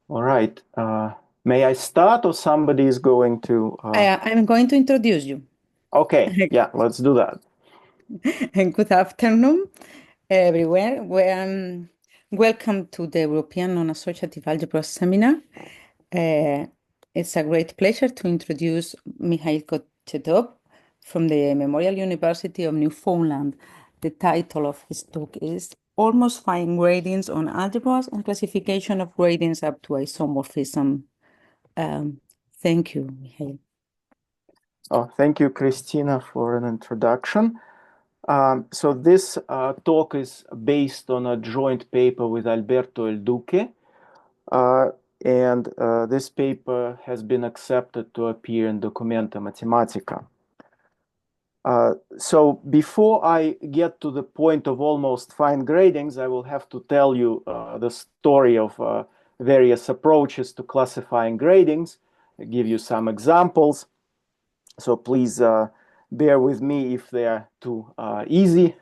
All right. May I start or somebody is going to? I'm going to introduce you. Okay, yeah, let's do that. And good afternoon, everywhere. Welcome to the European Non-Associative Algebra Seminar. It's a great pleasure to introduce Mikhail Kotchetov from the Memorial University of Newfoundland. The title of his talk is Almost Fine Gradings on Algebras and Classification of Gradings up to Isomorphism. Thank you, Mikhail. Oh, thank you, Christina, for an introduction. So this talk is based on a joint paper with Alberto Elduque, and this paper has been accepted to appear in Documenta Mathematica. So before I get to the point of almost fine gradings, I will have to tell you the story of various approaches to classifying gradings, give you some examples. So please bear with me if they are too easy.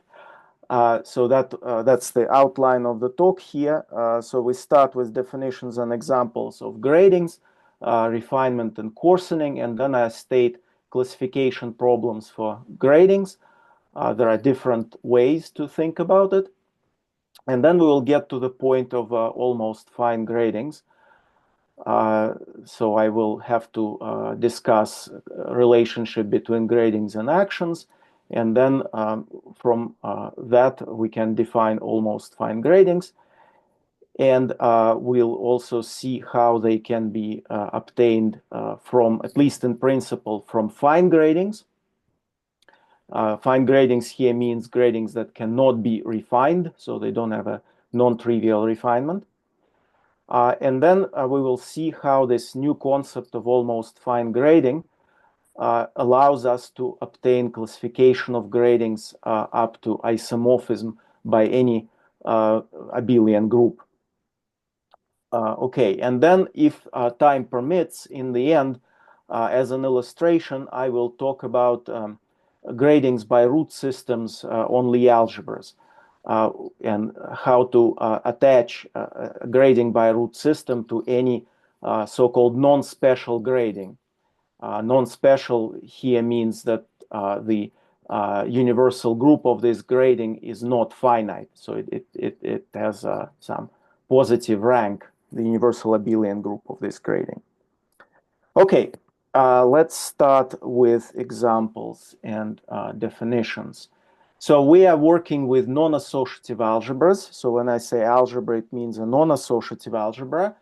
So that's the outline of the talk here. So we start with definitions and examples of gradings, refinement and coarsening, and then I state classification problems for gradings. There are different ways to think about it. And then we will get to the point of almost fine gradings. So I will have to discuss relationship between gradings and actions. And then from that, we can define almost fine gradings. And we'll also see how they can be obtained from, at least in principle, from fine gradings. Fine gradings here means gradings that cannot be refined, so they don't have a non-trivial refinement. And then we will see how this new concept of almost fine grading allows us to obtain classification of gradings up to isomorphism by any abelian group. Okay, and then if time permits, in the end, as an illustration, I will talk about gradings by root systems on Lie algebras. And how to attach a grading by root system to any so-called non-special grading. Non-special here means that the universal group of this grading is not finite, so it has some positive rank, the universal abelian group of this grading. Okay, let's start with examples and definitions. So we are working with non-associative algebras. So when I say algebra, it means a non-associative algebra.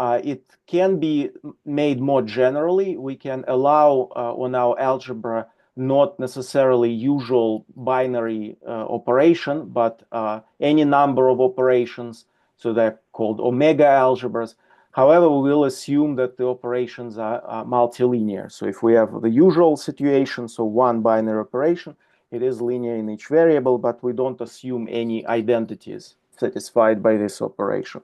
It can be made more generally. We can allow on our algebra not necessarily usual binary operation, but any number of operations. So they're called omega algebras. However, we will assume that the operations are multilinear. So if we have the usual situation, so one binary operation, it is linear in each variable, but we don't assume any identities satisfied by this operation.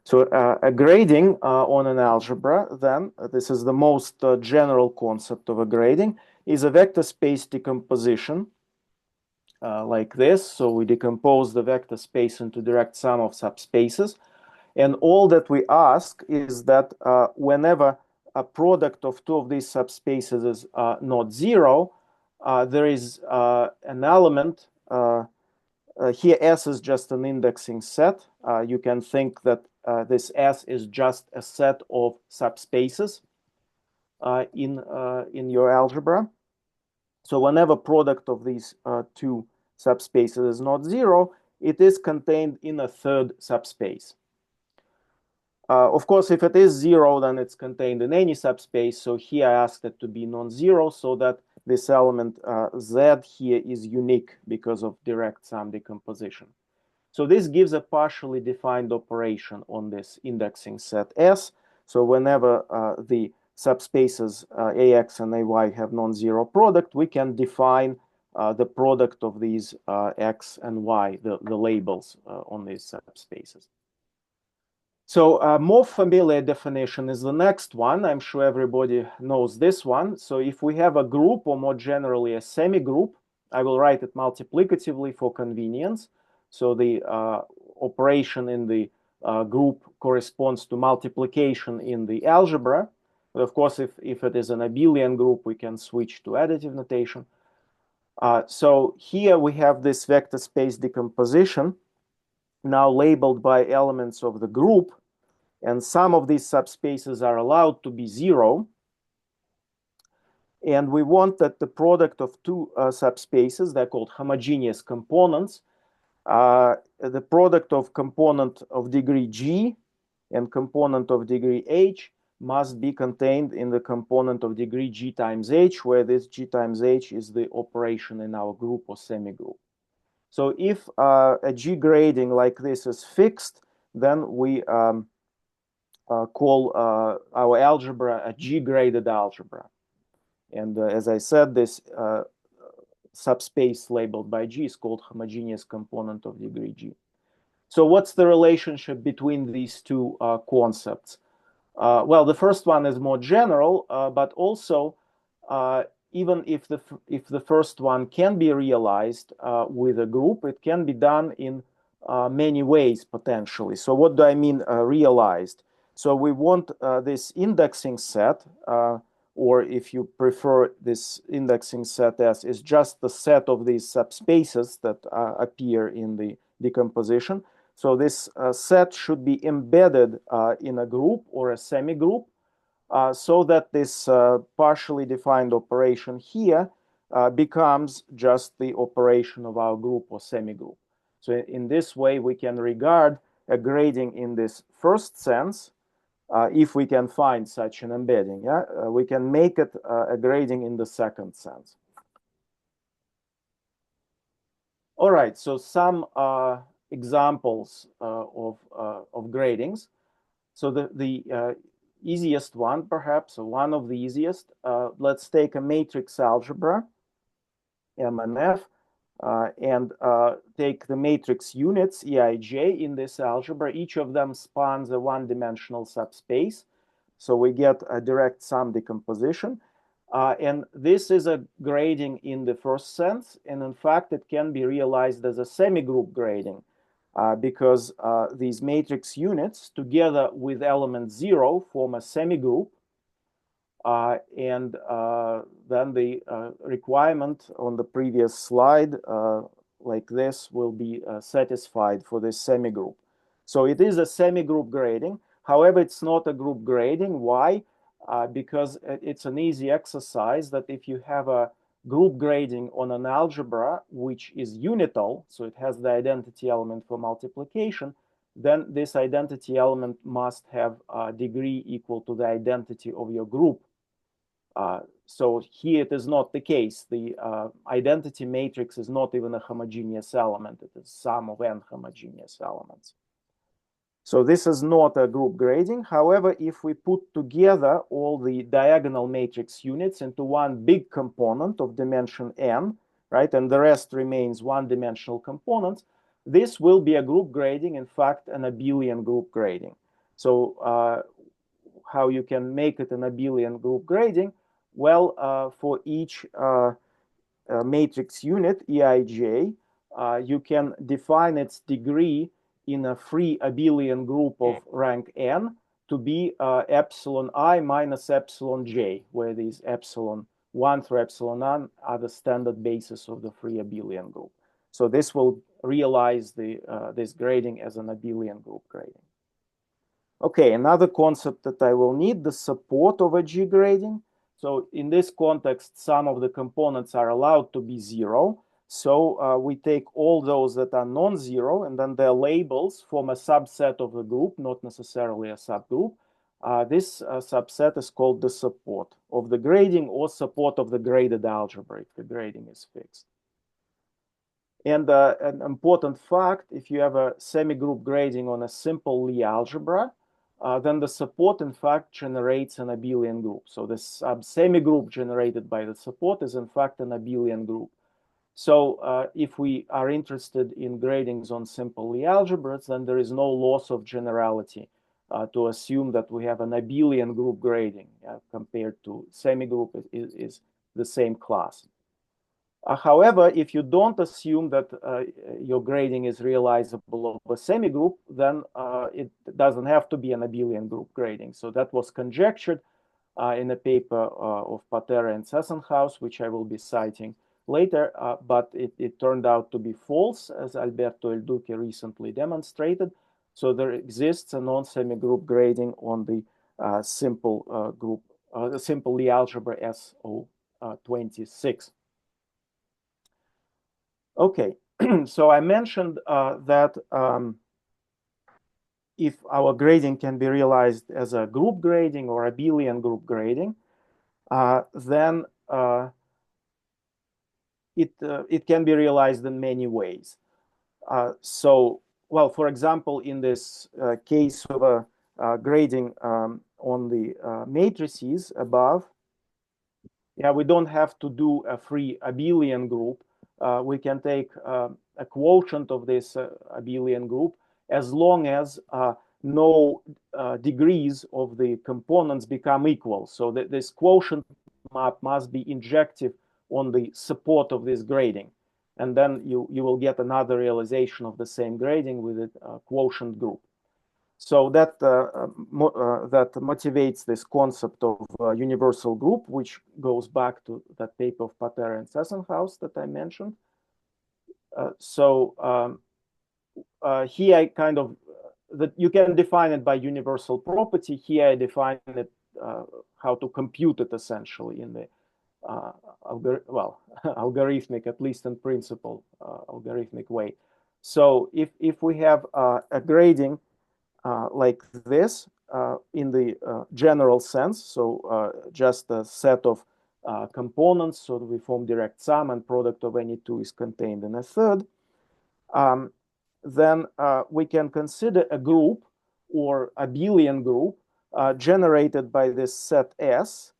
So a grading on an algebra, then, this is the most general concept of a grading, is a vector space decomposition like this. So we decompose the vector space into direct sum of subspaces. And all that we ask is that whenever a product of two of these subspaces is not zero, there is an element. Here S is just an indexing set. You can think that this S is just a set of subspaces in your algebra. So whenever product of these two subspaces is not zero, it is contained in a third subspace. Of course, if it is zero, then it's contained in any subspace. So here I asked it to be non-zero so that this element Z here is unique because of direct sum decomposition. So this gives a partially defined operation on this indexing set S. So whenever the subspaces AX and AY have non-zero product, we can define the product of these X and Y, the labels on these subspaces. So a more familiar definition is the next one. I'm sure everybody knows this one. So if we have a group, or more generally a semi-group, I will write it multiplicatively for convenience. So the operation in the group corresponds to multiplication in the algebra. But of course, if it is an abelian group, we can switch to additive notation. So here we have this vector space decomposition now labeled by elements of the group, and some of these subspaces are allowed to be zero. And we want that the product of two subspaces, they're called homogeneous components, the product of component of degree G and component of degree H must be contained in the component of degree G times H, where this G times H is the operation in our group or semigroup. So if a G grading like this is fixed, then we call our algebra a G-graded algebra. And as I said, this subspace labeled by G is called homogeneous component of degree G. So what's the relationship between these two concepts? Well, the first one is more general, but also even if the first one can be realized with a group, it can be done in many ways potentially. So what do I mean realized? So we want this indexing set, or if you prefer this indexing set as is just the set of these subspaces that appear in the decomposition. So this set should be embedded in a group or a semigroup, so that this partially defined operation here becomes just the operation of our group or semigroup. So in this way, we can regard a grading in this first sense, if we can find such an embedding. We can make it a grading in the second sense. All right, so some examples of gradings. So the easiest one, perhaps, or one of the easiest, let's take a matrix algebra, M and F, and take the matrix units, Eij, in this algebra. Each of them spans a one-dimensional subspace. So we get a direct sum decomposition. And this is a grading in the first sense. And in fact, it can be realized as a semigroup grading. Because these matrix units together with element 0 form a semigroup, and then the requirement on the previous slide like this will be satisfied for this semigroup. So it is a semigroup grading. However, it's not a group grading. Why? Because it's an easy exercise that if you have a group grading on an algebra which is unital, so it has the identity element for multiplication, then this identity element must have a degree equal to the identity of your group. So here it is not the case. The identity matrix is not even a homogeneous element. It is sum of n homogeneous elements. So this is not a group grading. However, if we put together all the diagonal matrix units into one big component of dimension n, right, and the rest remains one-dimensional components, this will be a group grading, in fact, an abelian group grading. So how you can make it an abelian group grading? Well, for each matrix unit, Eij, you can define its degree in a free abelian group of rank n to be epsilon I minus epsilon j, where these epsilon 1 through epsilon n are the standard basis of the free abelian group. So this will realize this grading as an abelian group grading. Okay, another concept that I will need, the support of a G grading. So in this context, some of the components are allowed to be 0. So we take all those that are non-zero, and then their labels form a subset of the group, not necessarily a subgroup. This subset is called the support of the grading or support of the graded algebra if the grading is fixed. And an important fact, if you have a semigroup grading on a simple Lie algebra, then the support, in fact, generates an abelian group. So this semigroup generated by the support is, in fact, an abelian group. So if we are interested in gradings on simple Lie algebras, then there is no loss of generality to assume that we have an abelian group grading compared to semigroup is the same class. However, if you don't assume that your grading is realizable of a semigroup, then it doesn't have to be an abelian group grading. So that was conjectured in a paper of Patera and Zassenhaus, which I will be citing later, but it turned out to be false, as Alberto Elduque recently demonstrated. So there exists a non-semigroup grading on the simple group, the simple Lie algebra SO26. Okay, so I mentioned that if our grading can be realized as a group grading or abelian group grading, then it can be realized in many ways. So, well, for example, in this case of a grading on the matrices above, we don't have to do a free abelian group. We can take a quotient of this abelian group as long as no degrees of the components become equal. So that this quotient map must be injective on the support of this grading. And then you will get another realization of the same grading with a quotient group. So that that motivates this concept of universal group, which goes back to that paper of Patera and Zassenhaus that I mentioned. Here I kind of that you can define it by universal property. Here I define it how to compute it essentially in the algorithmic, at least in principle, algorithmic way. So if we have a grading like this in the general sense, so just a set of components, so that we form direct sum and product of any two is contained in a third, then we can consider a group or abelian group generated by this set S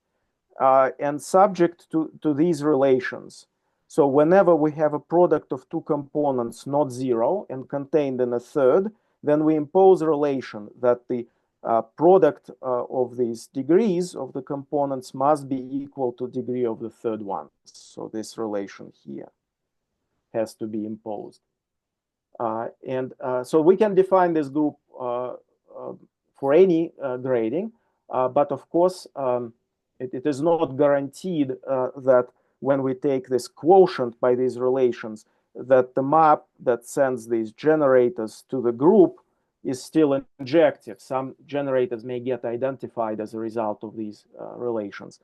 and subject to these relations. So whenever we have a product of two components not zero and contained in a third, then we impose a relation that the product of these degrees of the components must be equal to degree of the third one. So this relation here has to be imposed. So we can define this group for any grading, but of course, it is not guaranteed that when we take this quotient by these relations, that the map that sends these generators to the group is still injective. Some generators may get identified as a result of these relations.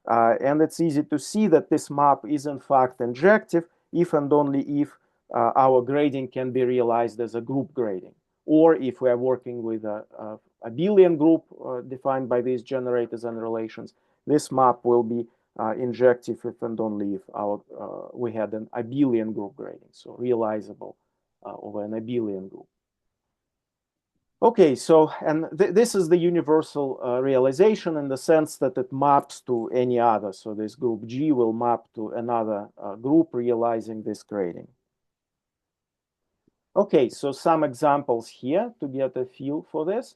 And it's easy to see that this map is in fact injective if and only if our grading can be realized as a group grading, or if we are working with a abelian group defined by these generators and relations, this map will be injective if and only if we had an abelian group grading, so realizable over an abelian group. Okay, so, and this is the universal realization in the sense that it maps to any other. So this group G will map to another group realizing this grading. Okay, so some examples here to get a feel for this.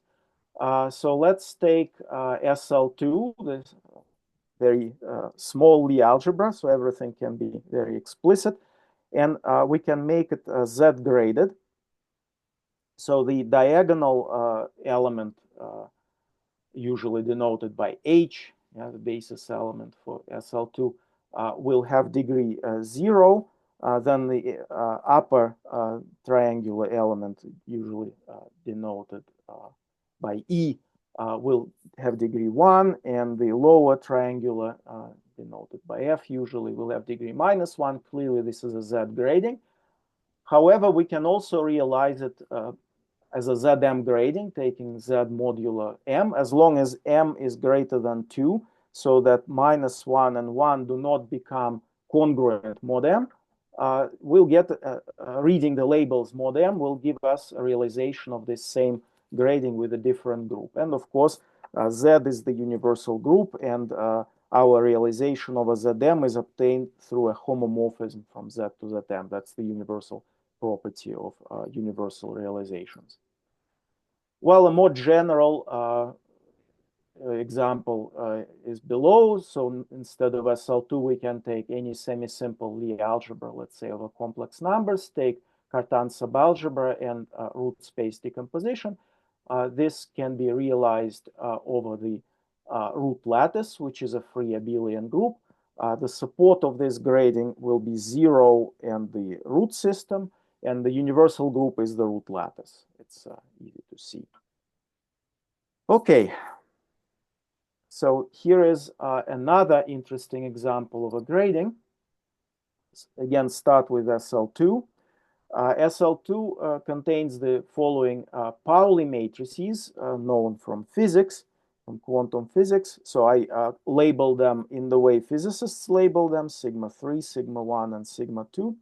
So let's take SL2, this very small Lie algebra, so everything can be very explicit. And we can make it Z-graded. So the diagonal element, usually denoted by H, the basis element for SL2, will have degree 0. Then the upper triangular element, usually denoted by E, will have degree 1, and the lower triangular, denoted by F, usually will have degree -1. Clearly, this is a Z grading. However, we can also realize it as a Zm grading, taking Z modulo M, as long as M is greater than 2, so that -1 and 1 do not become congruent mod M. We'll get reading the labels mod M will give us a realization of this same grading with a different group. And of course, Z is the universal group, and our realization of a Zm is obtained through a homomorphism from Z to Zm. That's the universal property of universal realizations. Well, a more general example is below. So instead of SL2, we can take any semi-simple Lie algebra, let's say, over complex numbers, take Cartan subalgebra and root space decomposition. This can be realized over the root lattice, which is a free abelian group. The support of this grading will be 0 and the root system, and the universal group is the root lattice. It's easy to see. Okay, so here is another interesting example of a grading. Again, start with SL2. SL2 contains the following Pauli matrices known from physics, from quantum physics. So I label them in the way physicists label them, sigma 3, sigma 1, and sigma 2.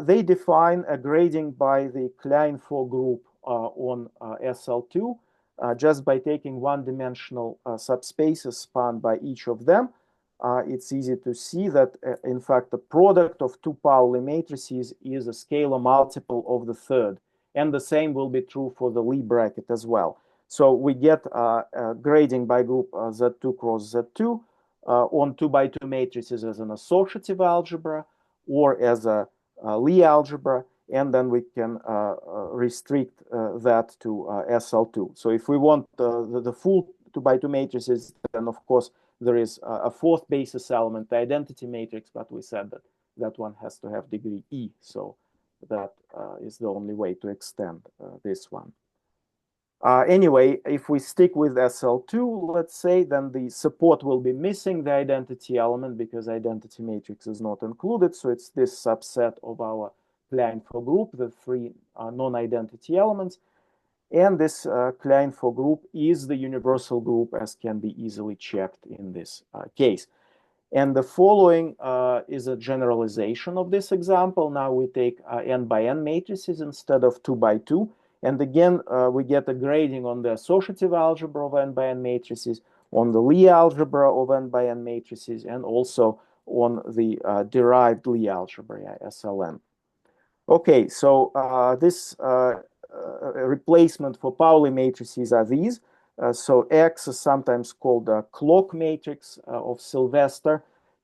They define a grading by the Klein-4 group on SL2 just by taking one-dimensional subspaces spanned by each of them. It's easy to see that, in fact, the product of two Pauli matrices is a scalar multiple of the third. And the same will be true for the Lie bracket as well. So we get a grading by group Z2 cross Z2 on 2 by 2 matrices as an associative algebra or as a Lie algebra, and then we can restrict that to SL2. So if we want the full 2 by 2 matrices, then of course there is a fourth basis element, the identity matrix, but we said that that one has to have degree E. So that is the only way to extend this one. Anyway, if we stick with SL2, let's say, then the support will be missing the identity element because identity matrix is not included. So it's this subset of our Klein-4 group, the three non-identity elements. And this Klein-4 group is the universal group, as can be easily checked in this case. And the following is a generalization of this example. Now we take n by n matrices instead of 2 by 2. And again, we get a grading on the associative algebra of n by n matrices, on the Lie algebra of n by n matrices, and also on the derived Lie algebra, SLN. Okay, so this replacement for Pauli matrices are these. So X is sometimes called a clock matrix of Sylvester,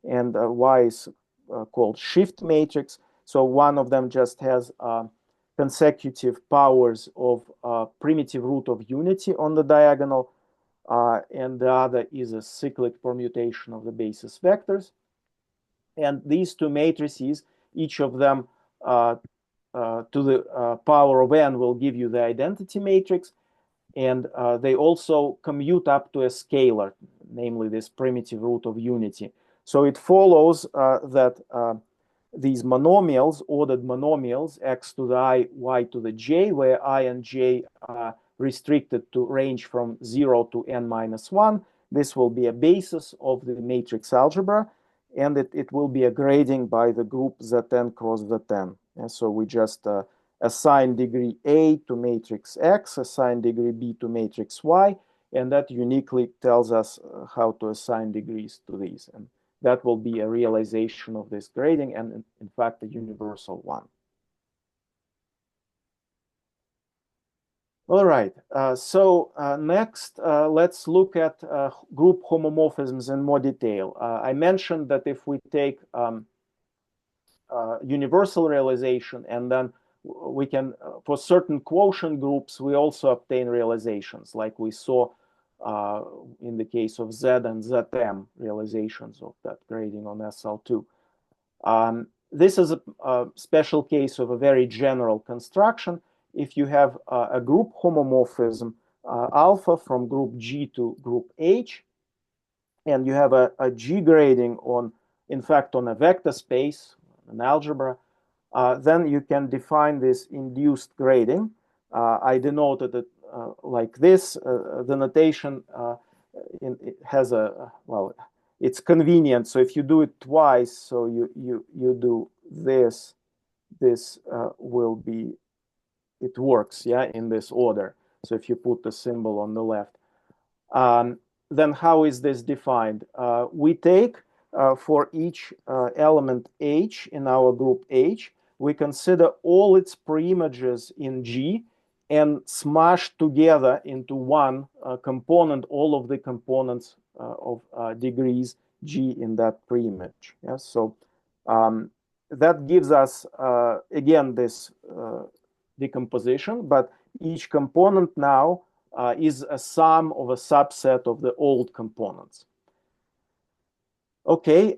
and Y is called shift matrix. So one of them just has consecutive powers of primitive root of unity on the diagonal, and the other is a cyclic permutation of the basis vectors. And these two matrices, each of them to the power of n will give you the identity matrix, and they also commute up to a scalar, namely this primitive root of unity. So it follows that these monomials, ordered monomials, x to the I, y to the j, where I and j are restricted to range from 0 to n minus 1. This will be a basis of the matrix algebra, and it will be a grading by the group Zn cross Zn. And so we just assign degree A to matrix X, assign degree B to matrix Y, and that uniquely tells us how to assign degrees to these. And that will be a realization of this grading, and in fact, a universal one. All right, so next, let's look at group homomorphisms in more detail. I mentioned that if we take universal realization, and then we can, for certain quotient groups, we also obtain realizations, like we saw in the case of Z and Zm, realizations of that grading on SL2. This is a special case of a very general construction. If you have a group homomorphism alpha from group G to group H, and you have a G grading on, in fact, on a vector space, an algebra, then you can define this induced grading. I denoted it like this. The notation it has a, well, it's convenient. So if you do it twice, so you do this, this will be, it works, yeah, in this order. So if you put the symbol on the left, then how is this defined? We take for each element H in our group H, we consider all its preimages in G, and smash together into one component all of the components of degrees G in that preimage. Yes, so that gives us, again, this decomposition, but each component now is a sum of a subset of the old components. Okay,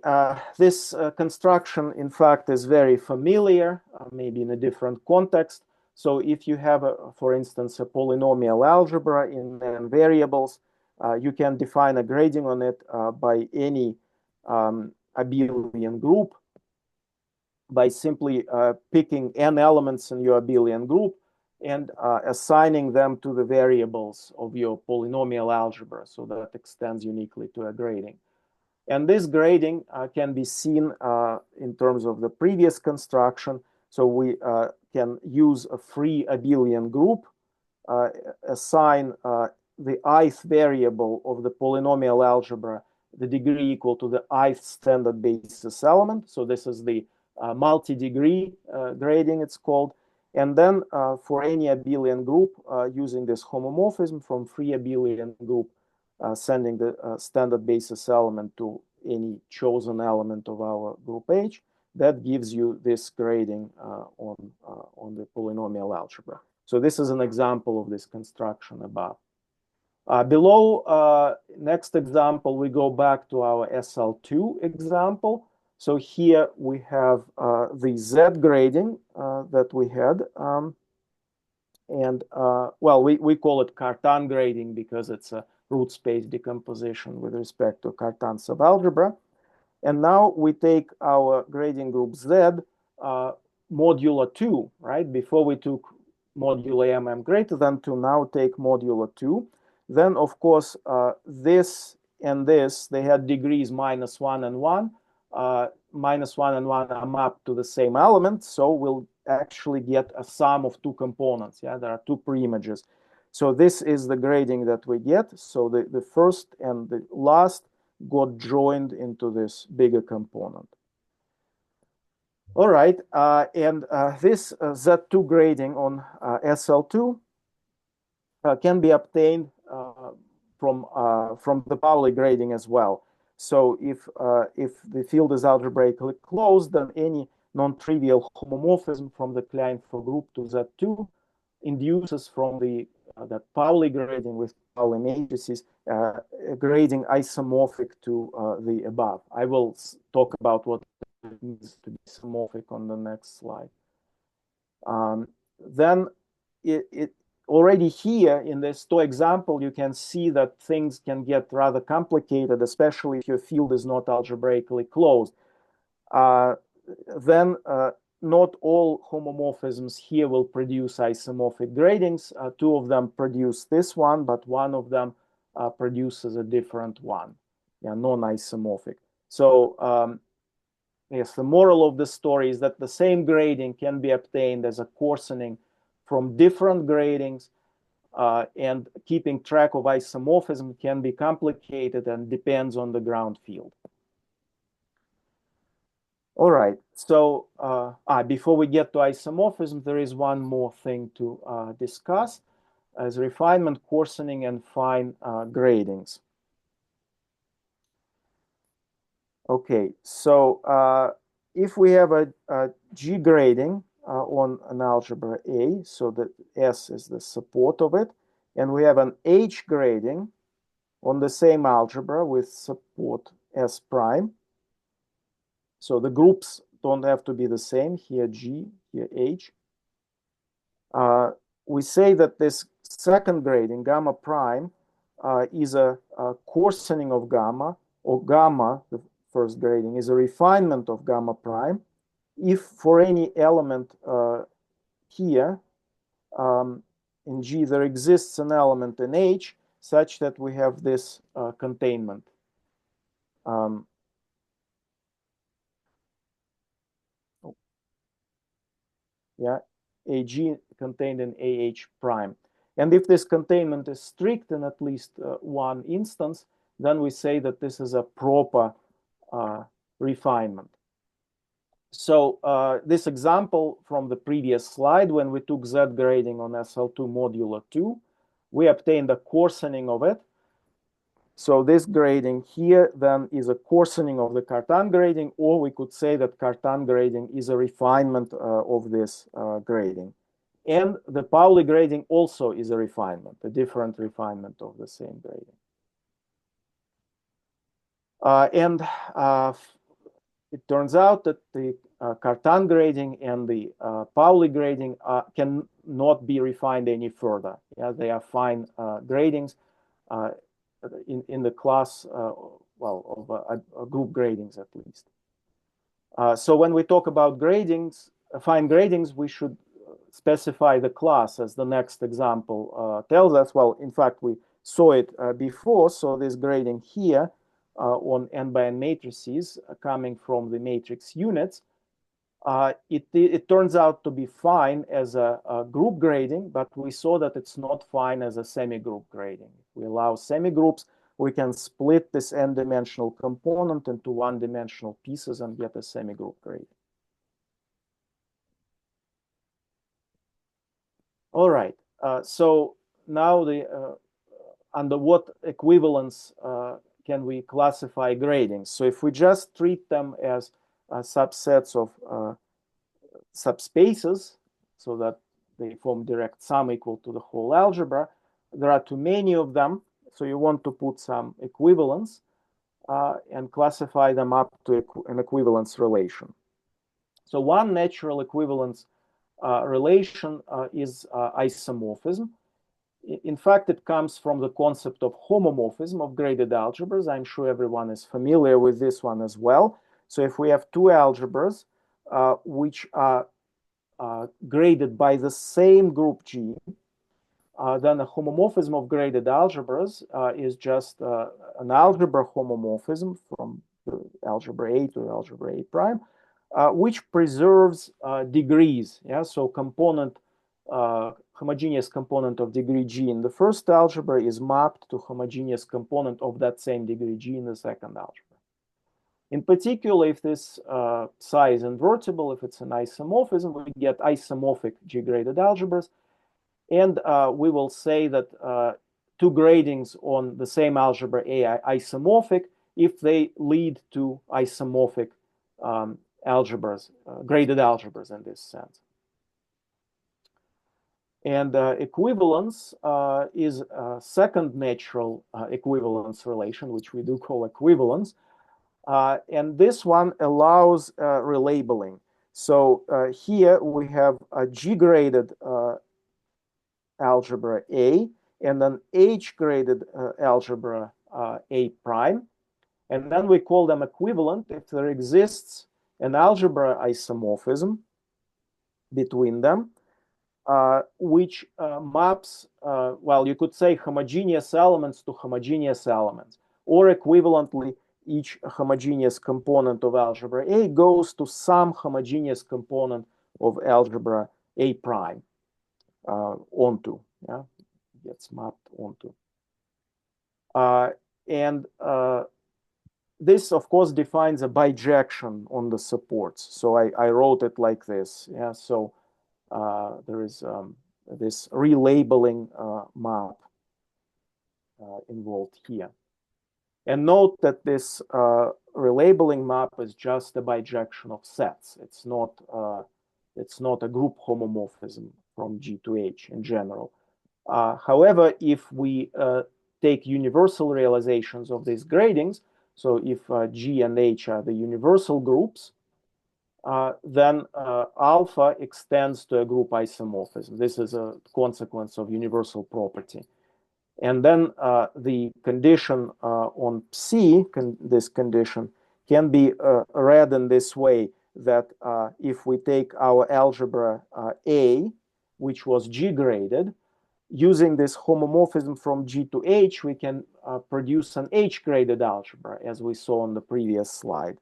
this construction, in fact, is very familiar, maybe in a different context. So if you have, for instance, a polynomial algebra in n variables, you can define a grading on it by any abelian group by simply picking n elements in your abelian group and assigning them to the variables of your polynomial algebra. So that extends uniquely to a grading. And this grading can be seen in terms of the previous construction. So we can use a free abelian group, assign the ith variable of the polynomial algebra, the degree equal to the ith standard basis element. So this is the multi-degree grading, it's called. And then for any abelian group, using this homomorphism from free abelian group, sending the standard basis element to any chosen element of our group H, that gives you this grading on the polynomial algebra. So this is an example of this construction above. Below, next example, we go back to our SL2 example. So here we have the Z grading that we had. Well, we call it Cartan grading because it's a root space decomposition with respect to Cartan subalgebra. And now we take our grading group Z modulo 2, right? Before we took modulo m greater than 2, now take modulo 2. Then, of course, this and this, they had degrees -1 and 1. -1 and 1 are mapped to the same element, so we'll actually get a sum of two components. Yeah, there are two preimages. So this is the grading that we get. So the first and the last got joined into this bigger component. All right, and this Z2 grading on SL2 can be obtained from the Pauli grading as well. So if the field is algebraically closed, then any non-trivial homomorphism from the Klein-4 group to Z2 induces from that Pauli grading with Pauli matrices grading isomorphic to the above. I will talk about what it means to be isomorphic on the next slide. Then already here in this TOE example, you can see that things can get rather complicated, especially if your field is not algebraically closed. Then not all homomorphisms here will produce isomorphic gradings. Two of them produce this one, but one of them produces a different one, yeah, non-isomorphic. So yes, the moral of the story is that the same grading can be obtained as a coarsening from different gradings, and keeping track of isomorphism can be complicated and depends on the ground field. All right, so before we get to isomorphism, there is one more thing to discuss as refinement, coarsening, and fine gradings. Okay, so if we have a G grading on an algebra A, so that S is the support of it, and we have an H grading on the same algebra with support S prime. So the groups don't have to be the same, here G, here H. We say that this second grading, gamma prime, is a coarsening of gamma, or gamma, the first grading, is a refinement of gamma prime. If for any element here in G there exists an element in H such that we have this containment. Yeah, AG contained in AH prime. And if this containment is strict in at least one instance, then we say that this is a proper refinement. So this example from the previous slide, when we took Z grading on SL2 modulo 2, we obtained a coarsening of it. So this grading here then is a coarsening of the Cartan grading, or we could say that Cartan grading is a refinement of this grading. And the Pauli grading also is a refinement, a different refinement of the same grading. It turns out that the Cartan grading and the Pauli grading cannot be refined any further. Yeah, they are fine gradings in the class, well, of group gradings at least. So when we talk about gradings, fine gradings, we should specify the class, as the next example tells us. Well, in fact, we saw it before. So this grading here on n by n matrices coming from the matrix units, it turns out to be fine as a group grading, but we saw that it's not fine as a semi-group grading. If we allow semi-groups, we can split this n-dimensional component into one-dimensional pieces and get a semi-group grading. All right, so now under what equivalence can we classify gradings? So if we just treat them as subsets of subspaces, so that they form direct sum equal to the whole algebra, there are too many of them, so you want to put some equivalence and classify them up to an equivalence relation. So one natural equivalence relation is isomorphism. In fact, it comes from the concept of homomorphism of graded algebras. I'm sure everyone is familiar with this one as well. So if we have two algebras which are graded by the same group G, then a homomorphism of graded algebras is just an algebra homomorphism from algebra A to algebra A prime, which preserves degrees. Yeah, so homogeneous component of degree G in the first algebra is mapped to homogeneous component of that same degree G in the second algebra. In particular, if this psi is invertible, if it's an isomorphism, we get isomorphic G-graded algebras. And we will say that two gradings on the same algebra A are isomorphic if they lead to isomorphic algebras, graded algebras in this sense. And equivalence is a second natural equivalence relation, which we do call equivalence. And this one allows relabeling. So here we have a G-graded algebra A and an H-graded algebra A prime. And then we call them equivalent if there exists an algebra isomorphism between them, which maps, well, you could say homogeneous elements to homogeneous elements, or equivalently, each homogeneous component of algebra A goes to some homogeneous component of algebra A prime onto, yeah, gets mapped onto. And this, of course, defines a bijection on the supports. So I wrote it like this. Yeah, so there is this relabeling map involved here. And note that this relabeling map is just a bijection of sets. It's not a group homomorphism from G to H in general. However, if we take universal realizations of these gradings, so if G and H are the universal groups, then alpha extends to a group isomorphism. This is a consequence of universal property. And then the condition on psi, this condition, can be read in this way, that if we take our algebra A, which was G-graded, using this homomorphism from G to H, we can produce an H-graded algebra, as we saw on the previous slide.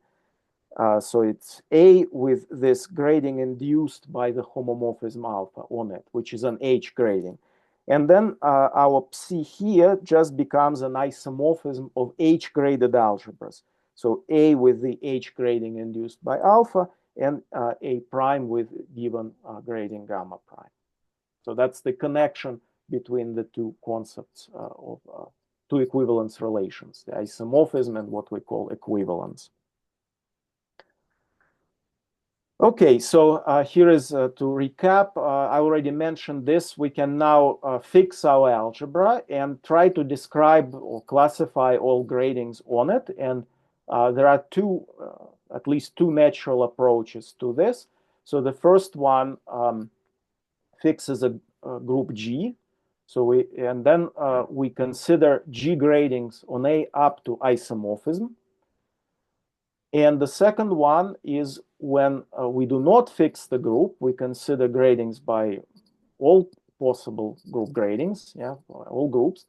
So it's A with this grading induced by the homomorphism alpha on it, which is an H grading. And then our psi here just becomes an isomorphism of H-graded algebras. So A with the H grading induced by alpha, and A prime with given grading gamma prime. So that's the connection between the two concepts of two equivalence relations, the isomorphism and what we call equivalence. Okay, so here is to recap. I already mentioned this. We can now fix our algebra and try to describe or classify all gradings on it. And there are at least two natural approaches to this. So the first one fixes a group G. So then we consider G gradings on A up to isomorphism. And the second one is when we do not fix the group, we consider gradings by all possible group gradings, yeah, all groups,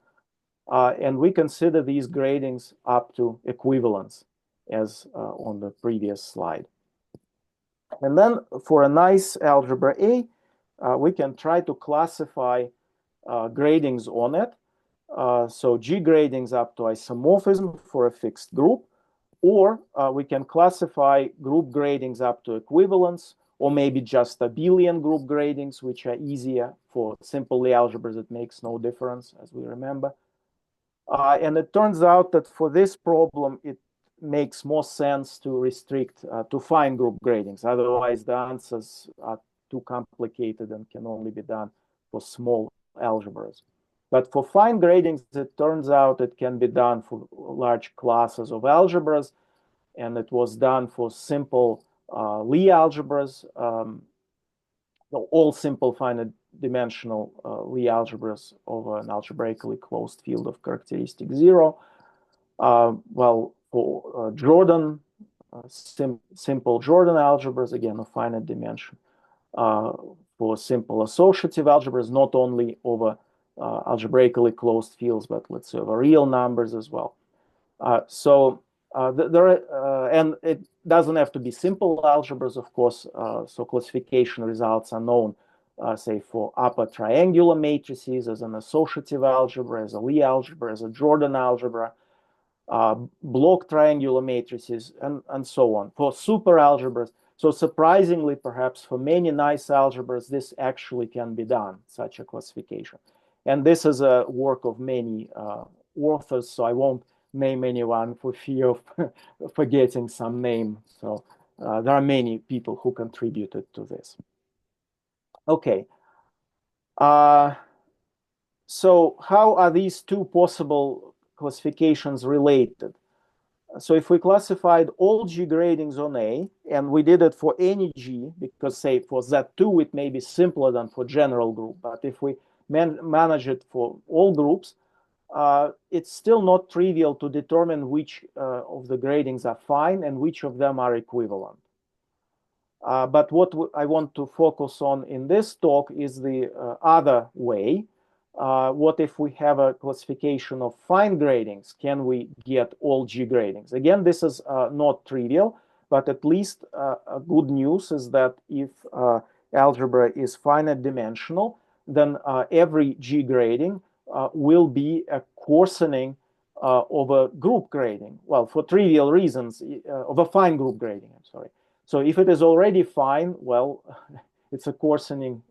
and we consider these gradings up to equivalence, as on the previous slide. And then for a nice algebra A, we can try to classify gradings on it. So G gradings up to isomorphism for a fixed group, or we can classify group gradings up to equivalence, or maybe just abelian group gradings, which are easier for simple Lie algebras. It makes no difference, as we remember. And it turns out that for this problem, it makes more sense to restrict to fine group gradings. Otherwise, the answers are too complicated and can only be done for small algebras. But for fine gradings, it turns out it can be done for large classes of algebras, and it was done for simple Lie algebras, all simple finite-dimensional Lie algebras over an algebraically closed field of characteristic 0. Well, for Jordan, simple Jordan algebras, again, of finite dimension. For simple associative algebras, not only over algebraically closed fields, but let's say over real numbers as well. And it doesn't have to be simple algebras, of course. So classification results are known, say, for upper triangular matrices as an associative algebra, as a Lie algebra, as a Jordan algebra, block triangular matrices, and so on. For super algebras, so surprisingly, perhaps for many nice algebras, this actually can be done, such a classification. And this is a work of many authors, so I won't name anyone for fear of forgetting some name. So there are many people who contributed to this. Okay. So how are these two possible classifications related? So if we classified all G gradings on A, and we did it for any G, because say for Z2 it may be simpler than for general group, but if we manage it for all groups, it's still not trivial to determine which of the gradings are fine and which of them are equivalent. But what I want to focus on in this talk is the other way. What if we have a classification of fine gradings? Can we get all G gradings? Again, this is not trivial, but at least good news is that if algebra is finite dimensional, then every G grading will be a coarsening of a group grading. Well, for trivial reasons, of a fine group grading, I'm sorry. So if it is already fine, well, it's a coarsening,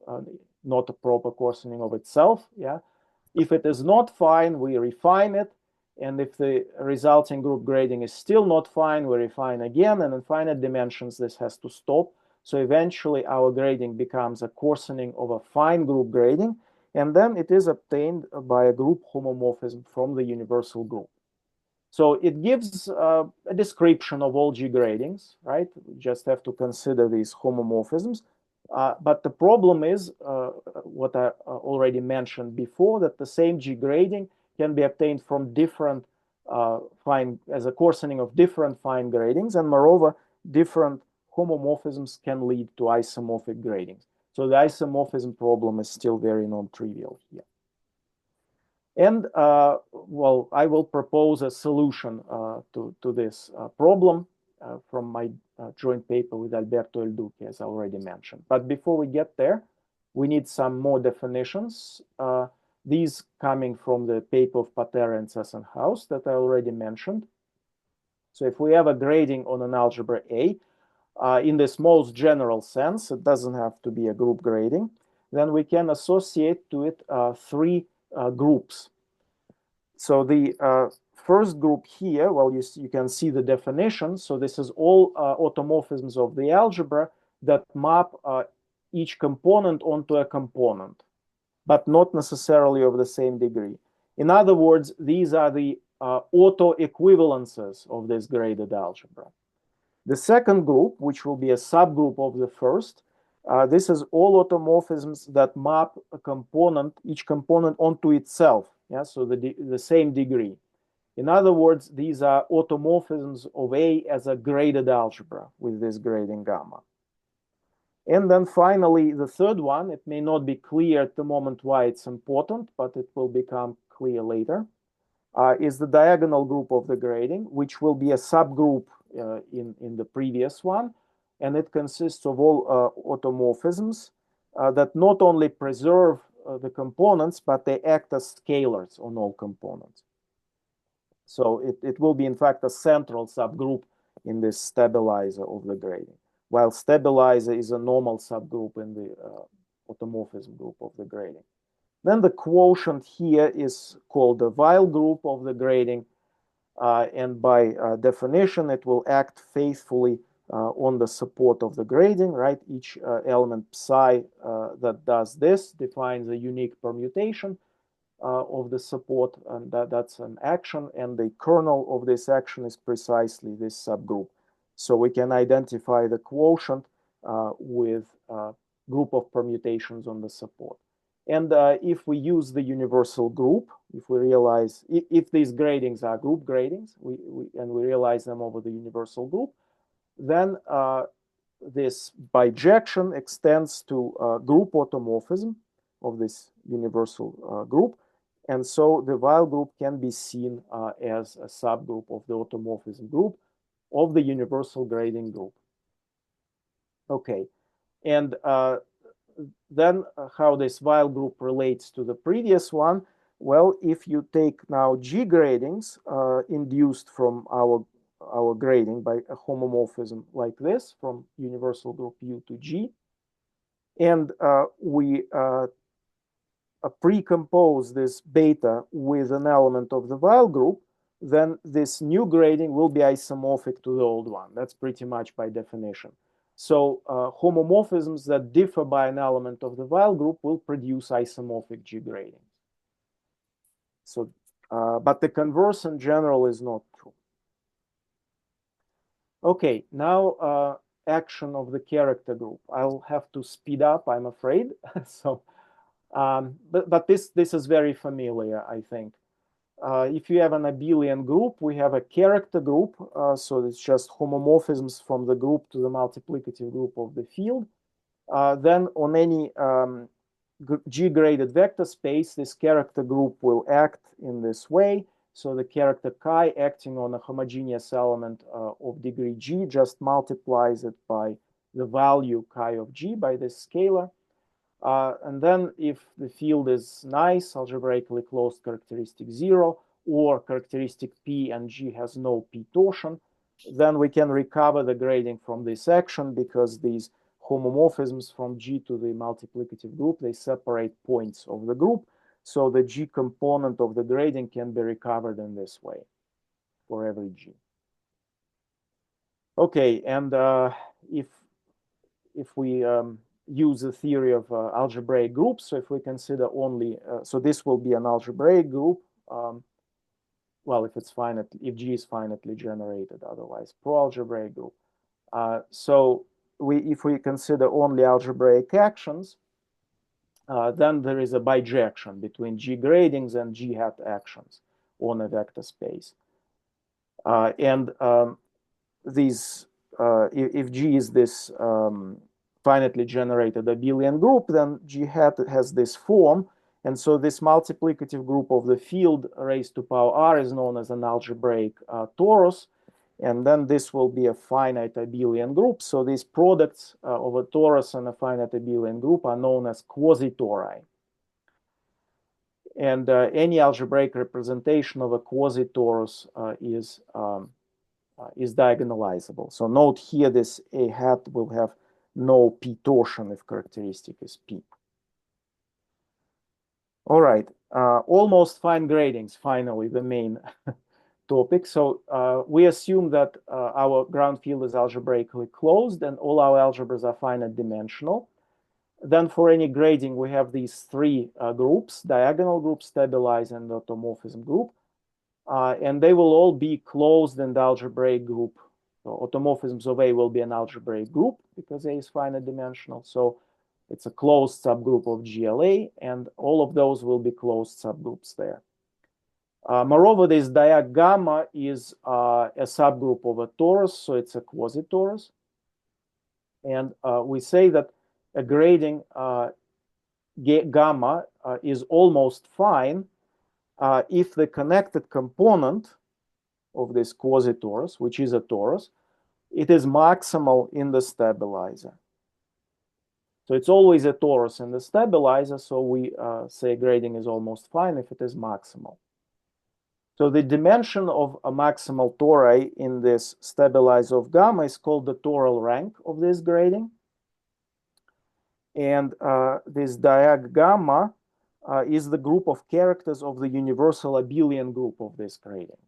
not a proper coarsening of itself. Yeah. If it is not fine, we refine it. And if the resulting group grading is still not fine, we refine again. And in finite dimensions, this has to stop. So eventually, our grading becomes a coarsening of a fine group grading. And then it is obtained by a group homomorphism from the universal group. So it gives a description of all G gradings, right? We just have to consider these homomorphisms. But the problem is what I already mentioned before, that the same G grading can be obtained from different as a coarsening of different fine gradings. And moreover, different homomorphisms can lead to isomorphic gradings. So the isomorphism problem is still very non-trivial here. And well, I will propose a solution to this problem from my joint paper with Alberto Elduque, as I already mentioned. But before we get there, we need some more definitions. These coming from the paper of Patera and Zassenhaus that I already mentioned. So if we have a grading on an algebra A, in this most general sense, it doesn't have to be a group grading, then we can associate to it three groups. So the first group here, well, you can see the definition. So this is all automorphisms of the algebra that map each component onto a component, but not necessarily of the same degree. In other words, these are the auto-equivalences of this graded algebra. The second group, which will be a subgroup of the first, this is all automorphisms that map a component, each component onto itself, yeah, so the same degree. In other words, these are automorphisms of A as a graded algebra with this grading gamma. And then finally, the third one, it may not be clear at the moment why it's important, but it will become clear later, is the diagonal group of the grading, which will be a subgroup in the previous one. And it consists of all automorphisms that not only preserve the components, but they act as scalars on all components. So it will be, in fact, a central subgroup in this stabilizer of the grading, while stabilizer is a normal subgroup in the automorphism group of the grading. Then the quotient here is called the Weil group of the grading, and by definition, it will act faithfully on the support of the grading, right? Each element psi that does this defines a unique permutation of the support, and that's an action, and the kernel of this action is precisely this subgroup. So we can identify the quotient with a group of permutations on the support. And if we use the universal group, if we realize, if these gradings are group gradings, and we realize them over the universal group, then this bijection extends to group automorphism of this universal group. And so the Weil group can be seen as a subgroup of the automorphism group of the universal grading group. Okay, and then how this Weil group relates to the previous one? Well, if you take now G gradings induced from our grading by a homomorphism like this from universal group U to G, and we precompose this beta with an element of the Weil group, then this new grading will be isomorphic to the old one. That's pretty much by definition. So homomorphisms that differ by an element of the Weil group will produce isomorphic G gradings. So, but the converse in general is not true. Okay, now action of the character group. I'll have to speed up, I'm afraid. So, but this is very familiar, I think. If you have an abelian group, we have a character group. So it's just homomorphisms from the group to the multiplicative group of the field. Then on any G-graded vector space, this character group will act in this way. So the character chi acting on a homogeneous element of degree G just multiplies it by the value chi of G by this scalar. And then if the field is nice, algebraically closed characteristic 0, or characteristic P and G has no P torsion, then we can recover the grading from this action because these homomorphisms from G to the multiplicative group, they separate points of the group. So the G component of the grading can be recovered in this way for every G. Okay, and if we use the theory of algebraic groups, so if we consider only, so this will be an algebraic group, well, if it's finite, if G is finitely generated, otherwise pro-algebraic group. So if we consider only algebraic actions, then there is a bijection between G gradings and G hat actions on a vector space. And these, if G is this finitely generated abelian group, then G hat has this form. And so this multiplicative group of the field raised to power R is known as an algebraic torus. And then this will be a finite abelian group. So these products of a torus and a finite abelian group are known as quasi-tori. And any algebraic representation of a quasi-torus is is diagonalizable. So note here this A hat will have no P torsion if characteristic is P. All right, almost fine gradings, finally, the main topic. So we assume that our ground field is algebraically closed and all our algebras are finite dimensional. Then for any grading, we have these three groups: diagonal group, stabilize, and automorphism group. And they will all be closed in the algebraic group. So automorphisms of A will be an algebraic group because A is finite dimensional. So it's a closed subgroup of GLA, and all of those will be closed subgroups there. Moreover, this diag gamma is a subgroup of a torus, so it's a quasi-torus. And we say that a grading gamma is almost fine if the connected component of this quasi-torus, which is a torus, it is maximal in the stabilizer. So it's always a torus in the stabilizer, so we say grading is almost fine if it is maximal. So the dimension of a maximal tori in this stabilizer of gamma is called the toral rank of this grading. And this diag gamma is the group of characters of the universal abelian group of this grading.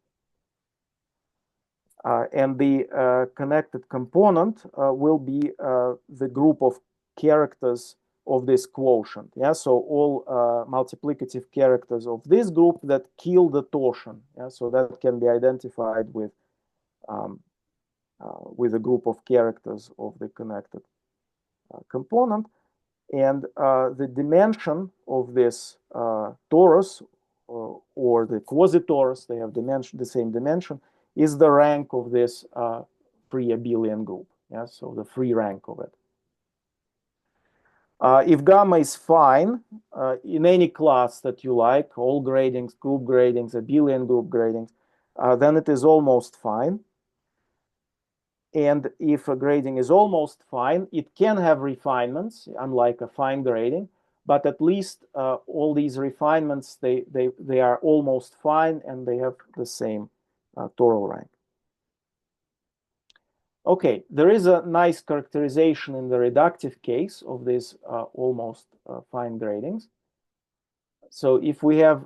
And the connected component will be the group of characters of this quotient. Yeah, so all multiplicative characters of this group that kill the torsion. Yeah, so that can be identified with a group of characters of the connected component. And the dimension of this torus or the quasi-torus, they have the same dimension, is the rank of this free abelian group. Yeah, so the free rank of it. If gamma is fine in any class that you like, all gradings, group gradings, abelian group gradings, then it is almost fine. And if a grading is almost fine, it can have refinements, unlike a fine grading, but at least all these refinements, they are almost fine and they have the same toral rank. Okay, there is a nice characterization in the reductive case of these almost fine gradings. So if we have,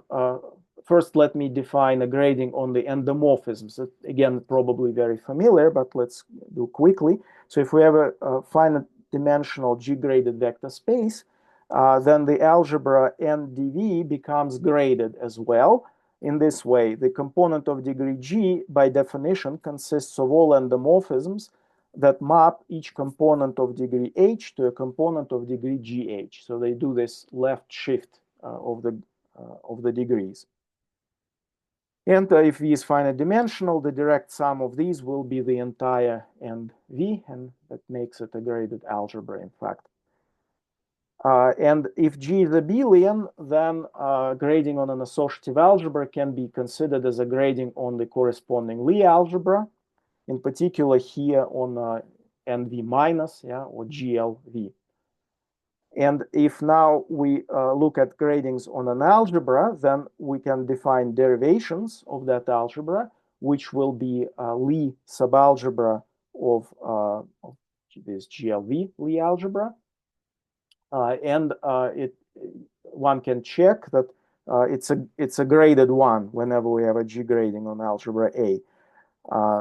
first let me define a grading on the endomorphisms. Again, probably very familiar, but let's do quickly. So if we have a finite dimensional G-graded vector space, then the algebra NdV becomes graded as well. In this way, the component of degree G, by definition, consists of all endomorphisms that map each component of degree H to a component of degree GH. So they do this left shift of the degrees. And if V is finite dimensional, the direct sum of these will be the entire NV, and that makes it a graded algebra, in fact. And if G is abelian, then grading on an associative algebra can be considered as a grading on the corresponding Lie algebra, in particular here on NV minus, yeah, or GLV. And if now we look at gradings on an algebra, then we can define derivations of that algebra, which will be Lie subalgebra of this GLV Lie algebra. And one can check that it's a graded one whenever we have a G grading on algebra A.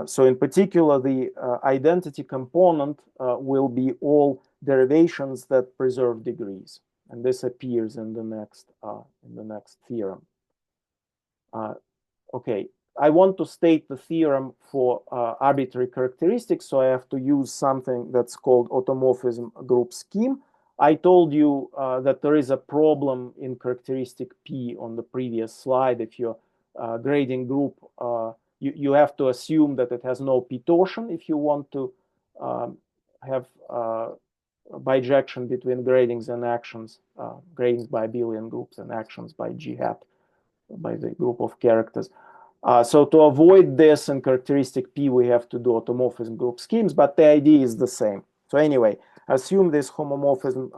So in particular, the identity component will be all derivations that preserve degrees, and this appears in the next theorem. Okay, I want to state the theorem for arbitrary characteristics, so I have to use something that's called automorphism group scheme. I told you that there is a problem in characteristic P on the previous slide. If your grading group, you have to assume that it has no P torsion if you want to have bijection between gradings and actions, gradings by abelian groups and actions by G hat, by the group of characters. So to avoid this in characteristic P, we have to do automorphism group schemes, but the idea is the same. So anyway, assume this homomorphism,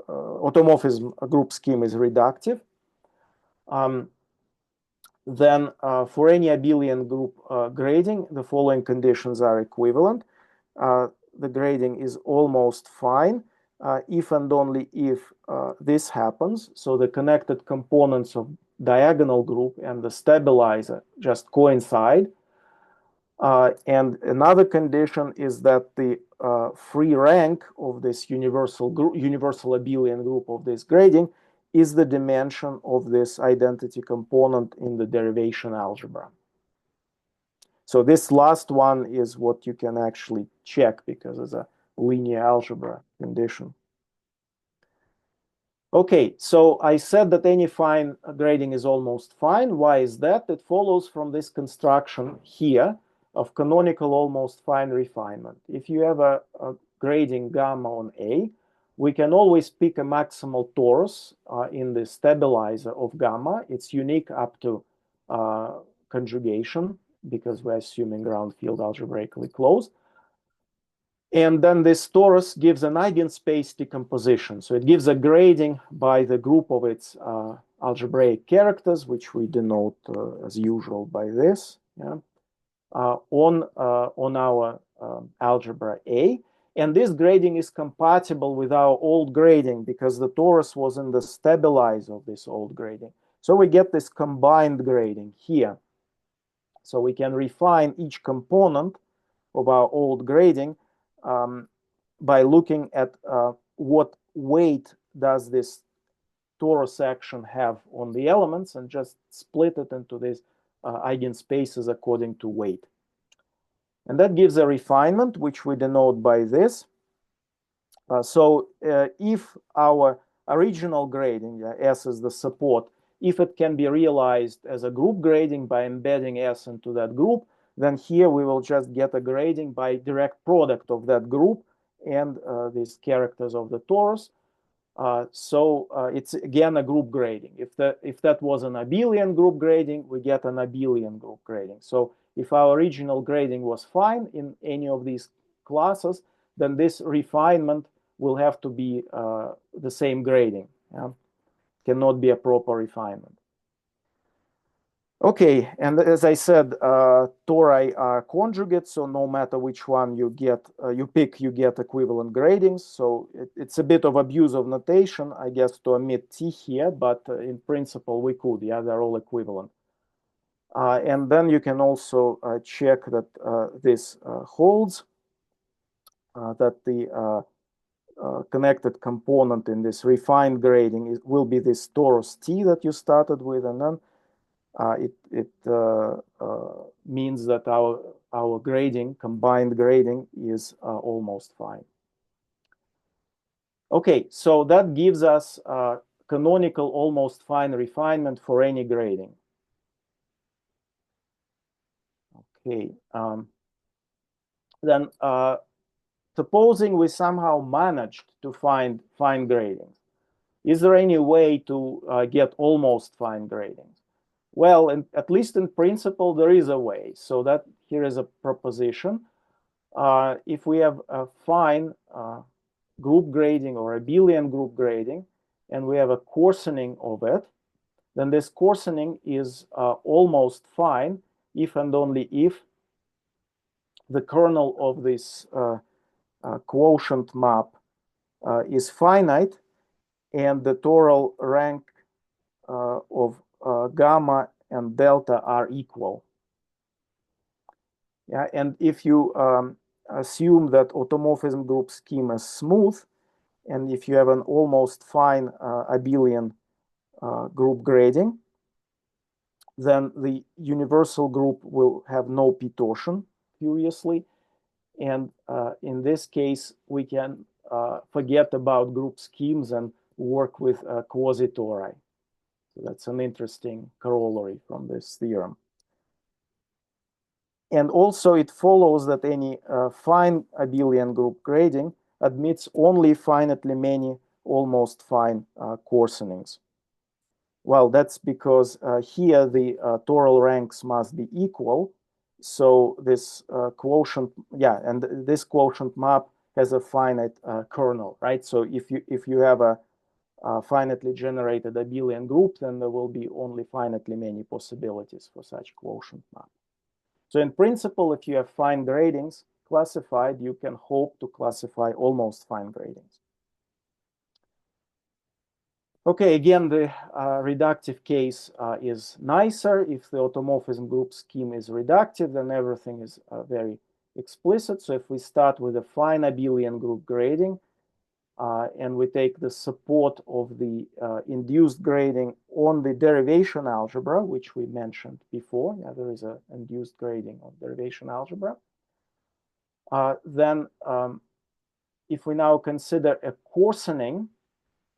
automorphism group scheme is reductive. then for any abelian group grading, the following conditions are equivalent. The grading is almost fine if and only if this happens. So the connected components of diagonal group and the stabilizer just coincide. And another condition is that the free rank of this universal abelian group of this grading is the dimension of this identity component in the derivation algebra. So this last one is what you can actually check because it's a linear algebra condition. Okay, so I said that any fine grading is almost fine. Why is that? It follows from this construction here of canonical almost fine refinement. If you have a grading gamma on A, we can always pick a maximal torus in the stabilizer of gamma. It's unique up to conjugation because we're assuming ground field algebraically closed. And then this torus gives an eigenspace decomposition. So it gives a grading by the group of its algebraic characters, which we denote as usual by this, yeah, on our algebra A. And this grading is compatible with our old grading because the torus was in the stabilizer of this old grading. So we get this combined grading here. So we can refine each component of our old grading by looking at what weight does this torus action have on the elements and just split it into these eigenspaces according to weight. And that gives a refinement, which we denote by this. So if our original grading, S is the support, if it can be realized as a group grading by embedding S into that group, then here we will just get a grading by direct product of that group and these characters of the torus. So it's again a group grading. If that was an abelian group grading, we get an abelian group grading. So if our original grading was fine in any of these classes, then this refinement will have to be the same grading. Yeah? Cannot be a proper refinement. Okay, and as I said, tori are conjugates, so no matter which one you get, you get equivalent gradings. So it's a bit of abuse of notation, I guess, to omit t here, but in principle we could. Yeah, they're all equivalent. And then you can also check that this holds, that the connected component in this refined grading will be this torus t that you started with, and then it means that our grading, combined grading, is almost fine. Okay, so that gives us canonical almost fine refinement for any grading. Okay, then supposing we somehow managed to find fine gradings, is there any way to get almost fine gradings? Well, at least in principle, there is a way. So that here is a proposition. If we have a fine group grading or abelian group grading, and we have a coarsening of it, then this coarsening is almost fine if and only if the kernel of this quotient map is finite and the toral rank of gamma and delta are equal. Yeah, and if you assume that automorphism group scheme is smooth, and if you have an almost fine abelian group grading, then the universal group will have no p torsion, curiously. And in this case, we can forget about group schemes and work with quasi-tori. So that's an interesting corollary from this theorem. And also it follows that any fine abelian group grading admits only finitely many almost fine coarsenings. Well, that's because here the toral ranks must be equal. So this quotient, yeah, and this quotient map has a finite kernel, right? So if you have a finitely generated abelian group, then there will be only finitely many possibilities for such quotient map. So in principle, if you have fine gradings classified, you can hope to classify almost fine gradings. Okay, again, the reductive case is nicer. If the automorphism group scheme is reductive, then everything is very explicit. So if we start with a fine abelian group grading, and we take the support of the induced grading on the derivation algebra, which we mentioned before. Yeah, there is an induced grading of derivation algebra. Then if we now consider a coarsening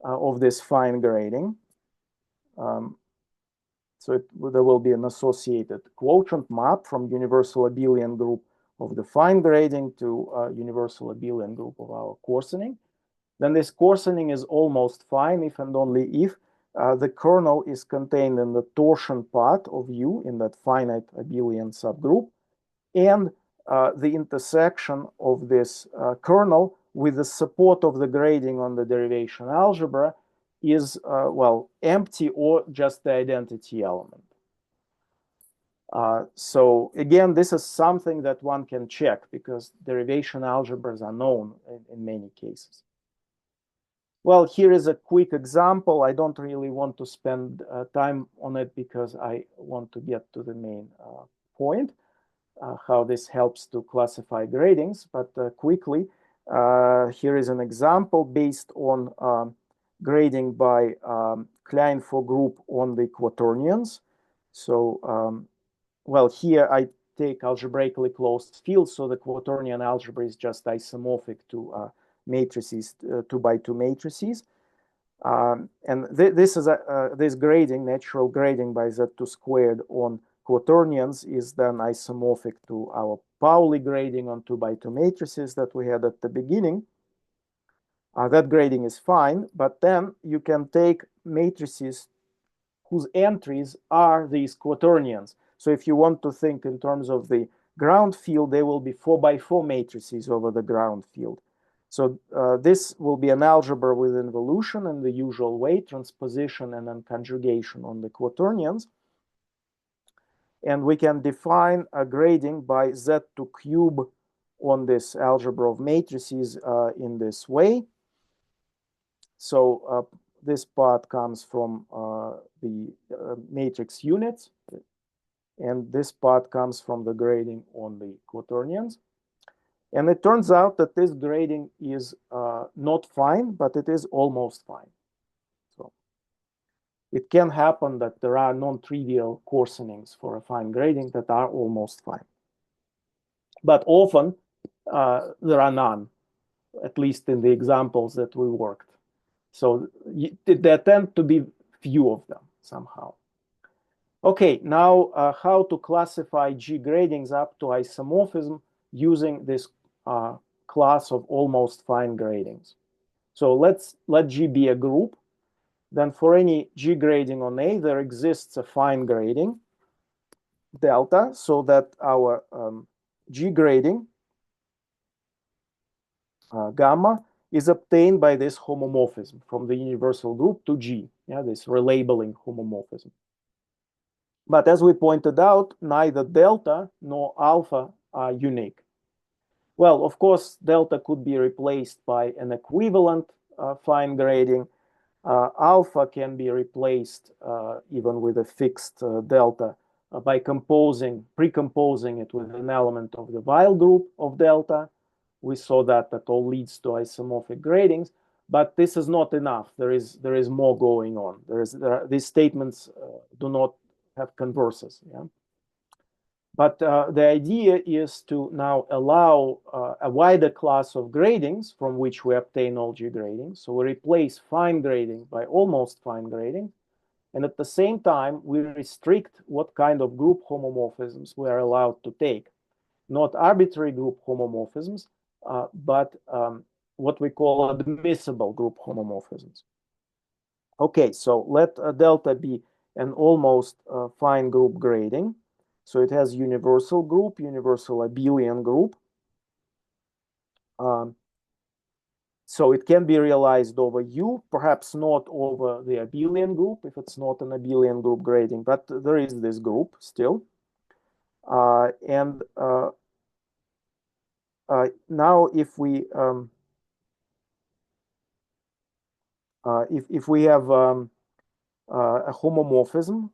of this fine grading, so there will be an associated quotient map from universal abelian group of the fine grading to universal abelian group of our coarsening. Then this coarsening is almost fine if and only if the kernel is contained in the torsion part of U in that finite abelian subgroup, and the intersection of this kernel with the support of the grading on the derivation algebra is, well, empty or just the identity element. So again, this is something that one can check because derivation algebras are known in many cases. Well, here is a quick example. I don't really want to spend time on it because I want to get to the main point, how this helps to classify gradings. But quickly, here is an example based on grading by Klein-4 group on the quaternions. So, well, here I take algebraically closed fields, so the quaternion algebra is just isomorphic to matrices, 2 by 2 matrices. And this is this grading, natural grading by Z2 squared on quaternions is then isomorphic to our Pauli grading on 2 by 2 matrices that we had at the beginning. That grading is fine, but then you can take matrices whose entries are these quaternions. So if you want to think in terms of the ground field, they will be 4 by 4 matrices over the ground field. So this will be an algebra with involution in the usual way, transposition and then conjugation on the quaternions. And we can define a grading by Z2 cube on this algebra of matrices in this way. So this part comes from the matrix units, and this part comes from the grading on the quaternions. And it turns out that this grading is not fine, but it is almost fine. So it can happen that there are non-trivial coarsenings for a fine grading that are almost fine. But often there are none, at least in the examples that we worked. So there tend to be few of them somehow. Okay, now how to classify G gradings up to isomorphism using this class of almost fine gradings. So let G be a group. Then for any G grading on A, there exists a fine grading, delta, so that our G grading, gamma, is obtained by this homomorphism from the universal group to G, yeah, this relabeling homomorphism. But as we pointed out, neither delta nor alpha are unique. Well, of course, delta could be replaced by an equivalent fine grading. Alpha can be replaced even with a fixed delta by precomposing it with an element of the Weil group of delta. We saw that all leads to isomorphic gradings, but this is not enough. There is more going on. These statements do not have converses. Yeah? But the idea is to now allow a wider class of gradings from which we obtain all G gradings. So we replace fine grading by almost fine grading. And at the same time, we restrict what kind of group homomorphisms we are allowed to take. Not arbitrary group homomorphisms, but what we call admissible group homomorphisms. Okay, so let delta be an almost fine group grading. So it has universal group, universal abelian group. So it can be realized over U, perhaps not over the abelian group if it's not an abelian group grading, but there is this group still. Now if we if we have a homomorphism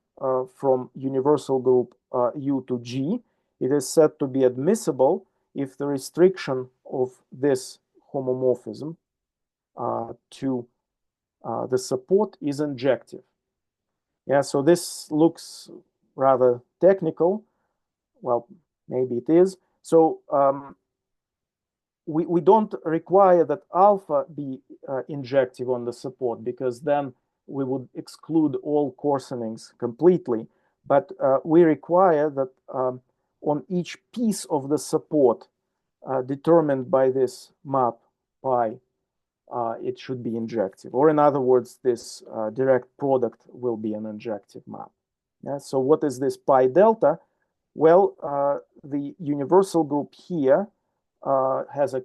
from universal group U to G, it is said to be admissible if the restriction of this homomorphism to the support is injective. Yeah, so this looks rather technical. Well, maybe it is. So we don't require that alpha be injective on the support, because then we would exclude all coarsenings completely. But we require that on each piece of the support determined by this map pi, it should be injective. Or in other words, this direct product will be an injective map. Yeah, so what is this pi delta? Well, the universal group here has a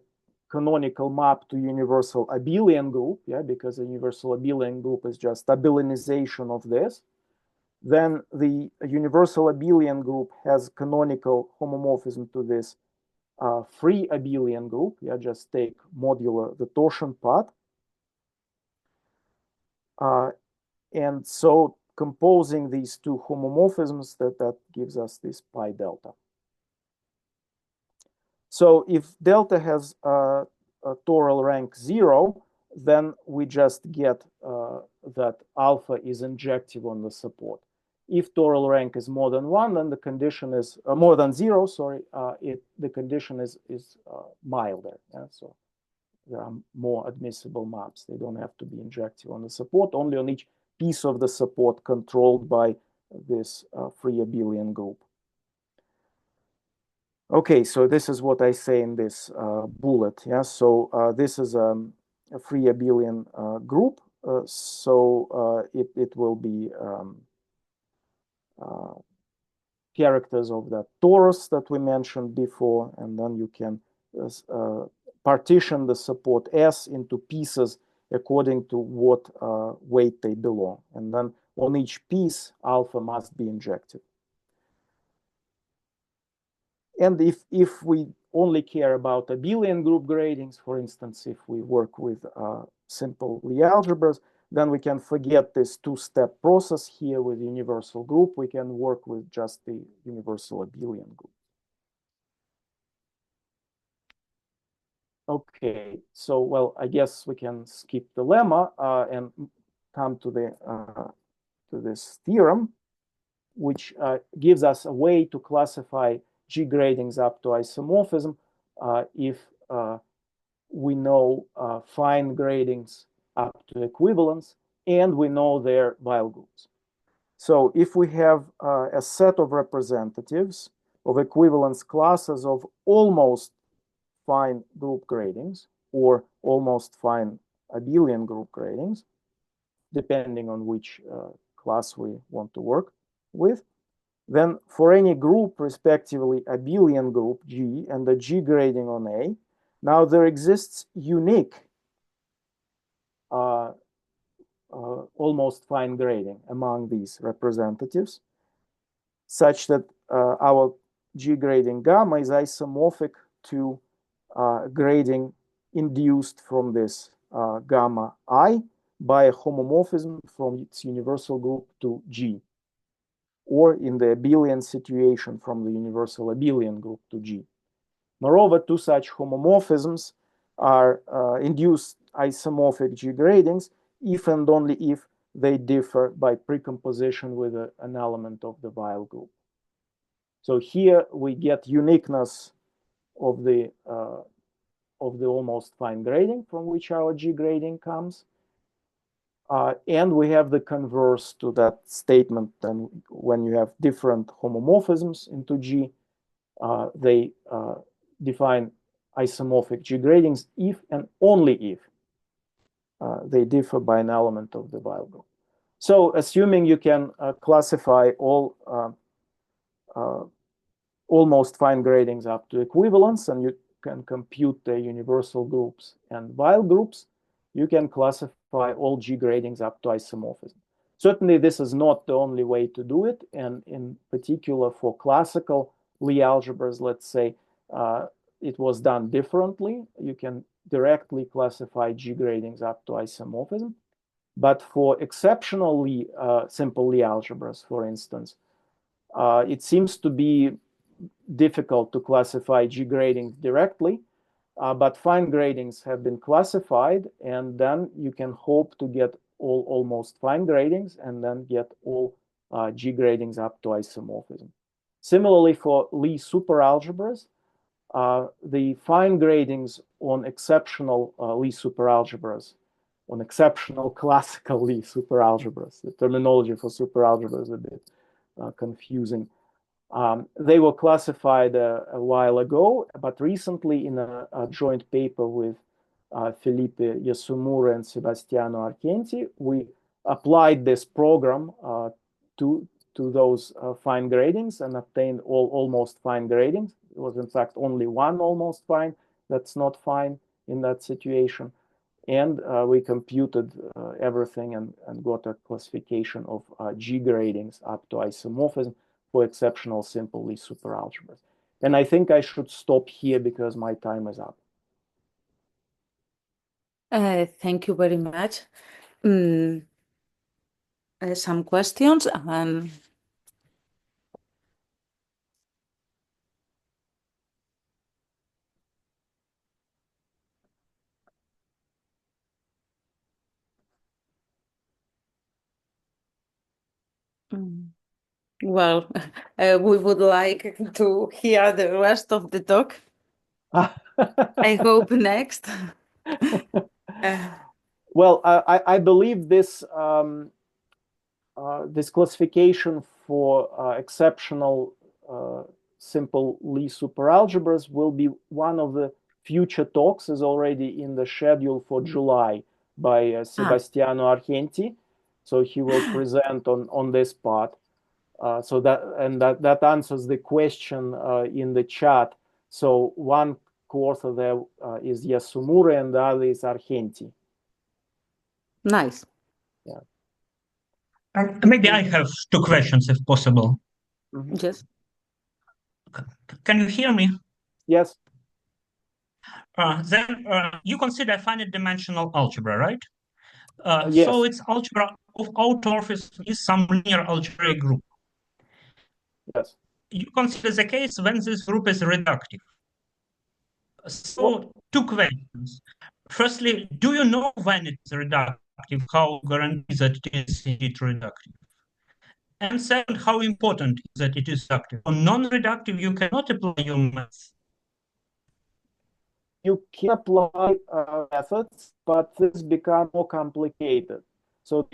canonical map to universal abelian group, yeah, because a universal abelian group is just abelianization of this. Then the universal abelian group has canonical homomorphism to this free abelian group. Yeah, just take modular the torsion part. And so composing these two homomorphisms, that gives us this pi delta. So if delta has a toral rank 0, then we just get that alpha is injective on the support. If toral rank is more than 1, then the condition is more than 0. Sorry, the condition is milder. Yeah? So there are more admissible maps. They don't have to be injective on the support, only on each piece of the support controlled by this free abelian group. Okay, so this is what I say in this bullet. Yeah, so this is a free abelian group. So it will be characters of that torus that we mentioned before, and then you can partition the support S into pieces according to what weight they belong. And then on each piece, alpha must be injected. And if we only care about abelian group gradings, for instance, if we work with simple Lie algebras, then we can forget this two-step process here with universal group. We can work with just the universal abelian group. Okay, so well, I guess we can skip the lemma and come to this theorem, which gives us a way to classify G gradings up to isomorphism if we know fine gradings up to equivalence and we know their Weyl groups. So if we have a set of representatives of equivalence classes of almost fine group gradings or almost fine abelian group gradings, depending on which class we want to work with, then for any group, respectively abelian group G and the G grading on A, now there exists unique almost fine grading among these representatives, such that our G grading gamma is isomorphic to grading induced from this gamma I by a homomorphism from its universal group to G, or in the abelian situation from the universal abelian group to G. Moreover, two such homomorphisms are induced isomorphic G gradings if and only if they differ by precomposition with an element of the Weyl group. So here we get uniqueness of the almost fine grading from which our G grading comes. And we have the converse to that statement. And when you have different homomorphisms into G, they define isomorphic G gradings if and only if they differ by an element of the Weyl group. So assuming you can classify all almost fine gradings up to equivalence, and you can compute the universal groups. And while groups, you can classify all G gradings up to isomorphism. Certainly, this is not the only way to do it. And in particular, for classical Lie algebras, let's say, it was done differently. You can directly classify G gradings up to isomorphism. But for exceptional simple Lie algebras, for instance, it seems to be difficult to classify G gradings directly, but fine gradings have been classified, and then you can hope to get all almost fine gradings and then get all G gradings up to isomorphism. Similarly, for Lie superalgebras, the fine gradings on exceptional Lie superalgebras, on exceptional classical Lie superalgebras, the terminology for superalgebra is a bit confusing. They were classified a while ago, but recently in a joint paper with Felipe Yasumura and Sebastiano Argenti, we applied this program to those fine gradings and obtained all almost fine gradings. It was in fact only one almost fine that's not fine in that situation. And we computed everything and got a classification of G gradings up to isomorphism for exceptional simple Lie superalgebras. And I think I should stop here because my time is up. Thank you very much. Some questions. Well, we would like to hear the rest of the talk. I hope next. Well, I believe this this classification for exceptional simple Lie superalgebras will be one of the future talks, is already in the schedule for July by Sebastiano Argenti. So he will present on this part. So that answers the question in the chat. So one co-author there is Yasumura and the other is Argenti. Nice. Yeah. Maybe I have two questions, if possible. Mm-hmm. Yes. Can you hear me? Yes. Then you consider finite-dimensional algebra, right? Yes. So its algebra of automorphism is some linear algebraic group. Yes. You consider the case when this group is reductive. So two questions. Firstly, do you know when it's reductive? How guarantee that it is indeed reductive? And second, how important is that it is reductive? On non-reductive, you cannot apply your math. You can apply methods, but this becomes more complicated. So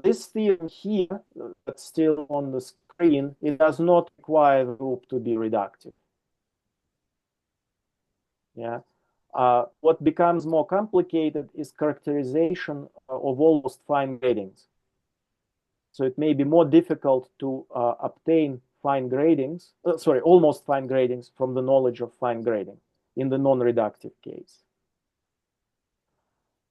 this theorem here, that's still on the screen, it does not require the group to be reductive. Yeah. What becomes more complicated is characterization of almost fine gradings. So it may be more difficult to obtain fine gradings, almost fine gradings from the knowledge of fine grading in the non-reductive case.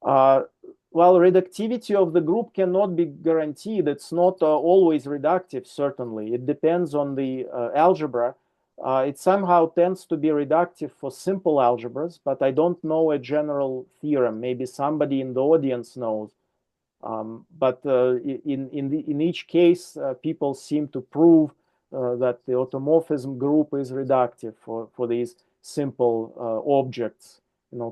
While reductivity of the group cannot be guaranteed, it's not always reductive, certainly. It depends on the algebra. It somehow tends to be reductive for simple algebras, but I don't know a general theorem. Maybe somebody in the audience knows. But in each case, people seem to prove that the automorphism group is reductive for these simple objects,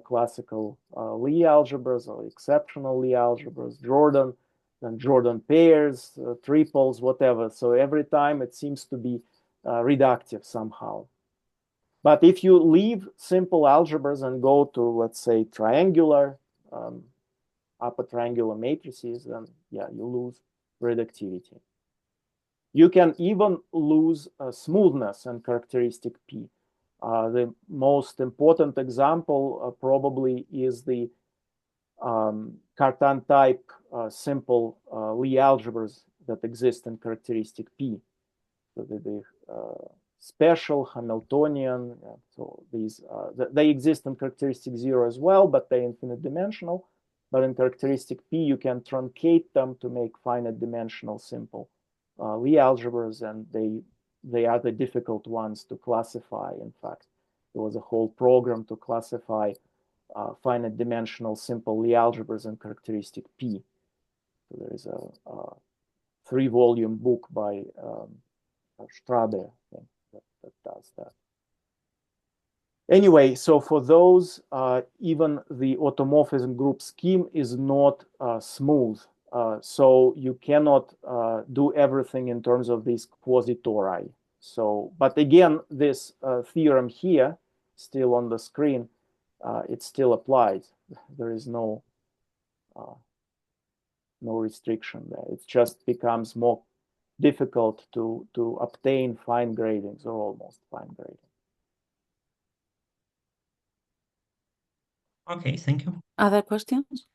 classical Lie algebras or exceptional Lie algebras, Jordan and Jordan pairs, triples, whatever. So every time it seems to be reductive somehow. But if you leave simple algebras and go to, let's say, triangular, upper triangular matrices, then yeah, you lose reductivity. You can even lose smoothness and characteristic P. The most important example probably is the Cartan type simple Lie algebras that exist in characteristic P. So special, Hamiltonian. So these they exist in characteristic 0 as well, but they're infinite dimensional. But in characteristic P, you can truncate them to make finite dimensional simple Lie algebras, and they are the difficult ones to classify. In fact, there was a whole program to classify finite dimensional simple Lie algebras in characteristic P. So there is a 3-volume book by Strabe, I think, that does that. Anyway, so for those, even the automorphism group scheme is not smooth. So you cannot do everything in terms of these quasi-tori. So, but again, this theorem here, still on the screen, it still applies. There is no restriction there. It just becomes more difficult to obtain fine gradings, or almost fine gradings. Okay, thank you. Other questions?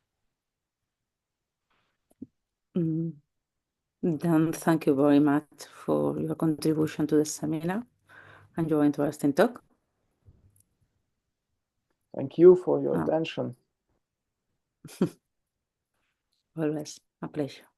Then thank you very much for your contribution to the seminar and your interesting talk. Thank you for your attention. Always a pleasure.